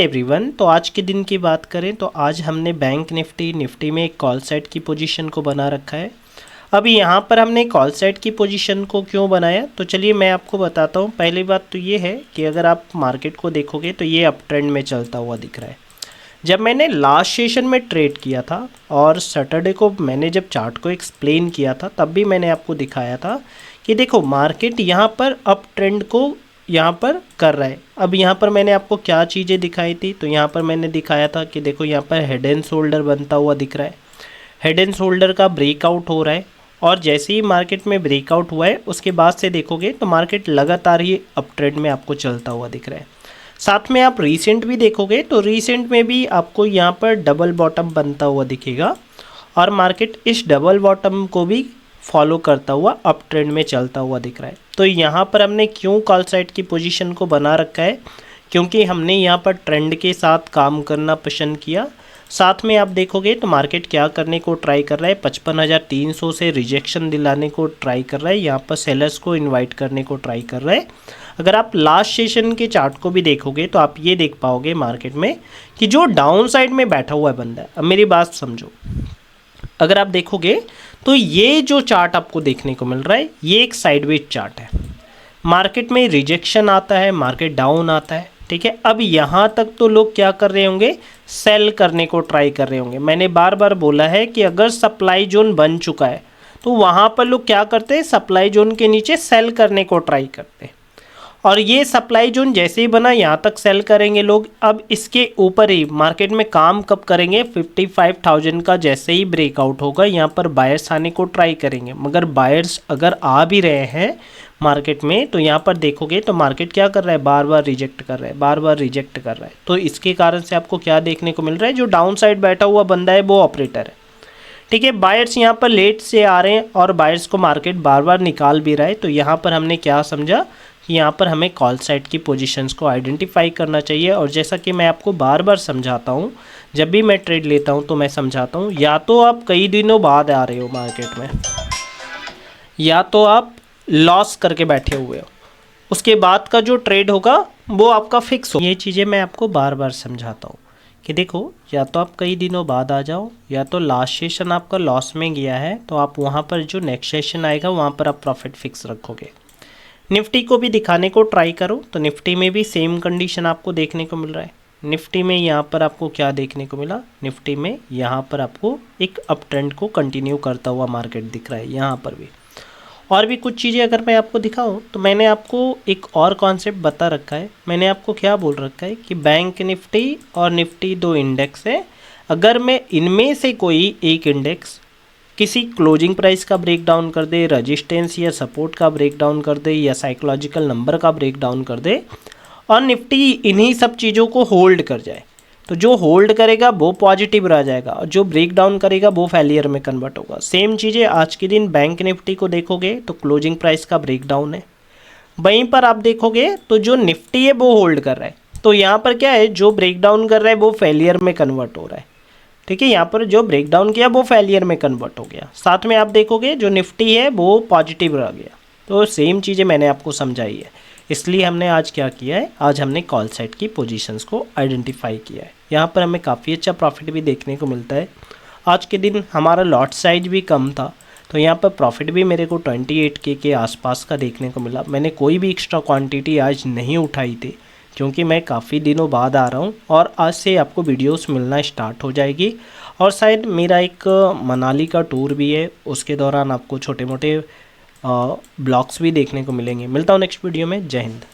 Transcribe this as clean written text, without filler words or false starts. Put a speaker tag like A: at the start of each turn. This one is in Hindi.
A: एवरीवन, तो आज के दिन की बात करें तो आज हमने बैंक निफ्टी में एक कॉल साइड की पोजीशन को बना रखा है। अभी यहाँ पर हमने कॉल साइड की पोजीशन को क्यों बनाया, तो चलिए मैं आपको बताता हूँ। पहली बात तो ये है कि अगर आप मार्केट को देखोगे तो ये अप ट्रेंड में चलता हुआ दिख रहा है। जब मैंने लास्ट सेशन में ट्रेड किया था और सैटरडे को मैंने जब चार्ट को एक्सप्लेन किया था तब भी मैंने आपको दिखाया था कि देखो मार्केट यहाँ पर अप ट्रेंड को यहाँ पर कर रहा है। अब यहाँ पर मैंने आपको क्या चीज़ें दिखाई थी, तो यहाँ पर मैंने दिखाया था कि देखो यहाँ पर हेड एंड शोल्डर बनता हुआ दिख रहा है। हेड एंड शोल्डर का ब्रेकआउट हो रहा है और जैसे ही मार्केट में ब्रेकआउट हुआ है उसके बाद से देखोगे तो मार्केट लगातार ही अप ट्रेंड में आपको चलता हुआ दिख रहा है। साथ में आप रीसेंट भी देखोगे तो रीसेंट में भी आपको यहाँ पर डबल बॉटम बनता हुआ दिखेगा और मार्केट इस डबल बॉटम को भी फॉलो करता हुआ अप ट्रेंड में चलता हुआ दिख रहा है। तो यहाँ पर हमने क्यों कॉल साइड की पोजीशन को बना रखा है, क्योंकि हमने यहाँ पर ट्रेंड के साथ काम करना पसंद किया। साथ में आप देखोगे तो मार्केट क्या करने को ट्राई कर रहा है, 55,300 से रिजेक्शन दिलाने को ट्राई कर रहा है, यहाँ पर सेलर्स को इन्वाइट करने को ट्राई कर रहा है। अगर आप लास्ट सेशन के चार्ट को भी देखोगे तो आप ये देख पाओगे मार्केट में कि जो डाउन साइड में बैठा हुआ है बंदा है। अब मेरी बात समझो, अगर आप देखोगे तो ये जो चार्ट आपको देखने को मिल रहा है ये एक साइडवेज चार्ट है। मार्केट में रिजेक्शन आता है, मार्केट डाउन आता है, ठीक है। अब यहाँ तक तो लोग क्या कर रहे होंगे, सेल करने को ट्राई कर रहे होंगे। मैंने बार बार बोला है कि अगर सप्लाई जोन बन चुका है तो वहाँ पर लोग क्या करते हैं, सप्लाई जोन के नीचे सेल करने को ट्राई करते हैं और ये सप्लाई जोन जैसे ही बना यहाँ तक सेल करेंगे लोग। अब इसके ऊपर ही मार्केट में काम कब करेंगे, 55,000 का जैसे ही ब्रेकआउट होगा यहाँ पर बायर्स आने को ट्राई करेंगे। मगर बायर्स अगर आ भी रहे हैं मार्केट में तो यहाँ पर देखोगे तो मार्केट क्या कर रहा है, बार बार रिजेक्ट कर रहा है, बार बार रिजेक्ट कर रहा है। तो इसके कारण से आपको क्या देखने को मिल रहा है, जो डाउन साइड बैठा हुआ बंदा है वो ऑपरेटर है, ठीक है। बायर्स यहाँ पर लेट से आ रहे हैं और बायर्स को मार्केट बार बार निकाल भी रहा है। तो यहाँ पर हमने क्या समझा कि यहाँ पर हमें कॉल साइड की पोजीशंस को आइडेंटिफाई करना चाहिए। और जैसा कि मैं आपको बार बार समझाता हूँ, जब भी मैं ट्रेड लेता हूँ तो मैं समझाता हूँ, या तो आप कई दिनों बाद आ रहे हो मार्केट में, या तो आप लॉस करके बैठे हुए हो, उसके बाद का जो ट्रेड होगा वो आपका फिक्स हो। ये चीज़ें मैं आपको बार बार समझाता हूँ कि देखो, या तो आप कई दिनों बाद आ जाओ, या तो लास्ट सेशन आपका लॉस में गया है तो आप वहाँ पर जो नेक्स्ट सेशन आएगा वहाँ पर आप प्रॉफिट फिक्स रखोगे। निफ्टी को भी दिखाने को ट्राई करो तो निफ्टी में भी सेम कंडीशन आपको देखने को मिल रहा है। निफ्टी में यहाँ पर आपको क्या देखने को मिला, निफ्टी में यहाँ पर आपको एक अप ट्रेंड को कंटिन्यू करता हुआ मार्केट दिख रहा है। यहाँ पर भी और भी कुछ चीज़ें अगर मैं आपको दिखाऊं तो मैंने आपको एक और कॉन्सेप्ट बता रखा है। मैंने आपको क्या बोल रखा है कि बैंक निफ्टी और निफ्टी दो इंडेक्स है। अगर मैं इनमें से कोई एक इंडेक्स किसी क्लोजिंग प्राइस का ब्रेक डाउन कर दे, रेजिस्टेंस या सपोर्ट का ब्रेक डाउन कर दे, या साइकोलॉजिकल नंबर का ब्रेक डाउन कर दे और निफ्टी इन्हीं सब चीज़ों को होल्ड कर जाए, तो जो होल्ड करेगा वो पॉजिटिव रह जाएगा और जो ब्रेक डाउन करेगा वो फेलियर में कन्वर्ट होगा। सेम चीज़ें आज के दिन बैंक निफ्टी को देखोगे तो क्लोजिंग प्राइस का ब्रेक डाउन है, वहीं पर आप देखोगे तो जो निफ्टी है वो होल्ड कर रहा है। तो यहाँ पर क्या है, जो ब्रेक डाउन कर रहा है वो फेलियर में कन्वर्ट हो रहा है, ठीक है। यहाँ पर जो ब्रेक डाउन किया वो फेलियर में कन्वर्ट हो गया। साथ में आप देखोगे जो निफ्टी है वो पॉजिटिव रह गया। तो सेम चीज़ें मैंने आपको समझाई है, इसलिए हमने आज क्या किया है, आज हमने कॉल साइड की पोजीशंस को आइडेंटिफाई किया है। यहाँ पर हमें काफ़ी अच्छा प्रॉफिट भी देखने को मिलता है। आज के दिन हमारा लॉट साइज भी कम था तो यहाँ पर प्रॉफिट भी मेरे को 28K के आसपास का देखने को मिला। मैंने कोई भी एक्स्ट्रा क्वांटिटी आज नहीं उठाई थी क्योंकि मैं काफ़ी दिनों बाद आ रहा हूँ और आज से आपको वीडियोस मिलना स्टार्ट हो जाएगी। और शायद मेरा एक मनाली का टूर भी है, उसके दौरान आपको छोटे मोटे ब्लॉग्स भी देखने को मिलेंगे। मिलता हूँ नेक्स्ट वीडियो में। जय हिंद।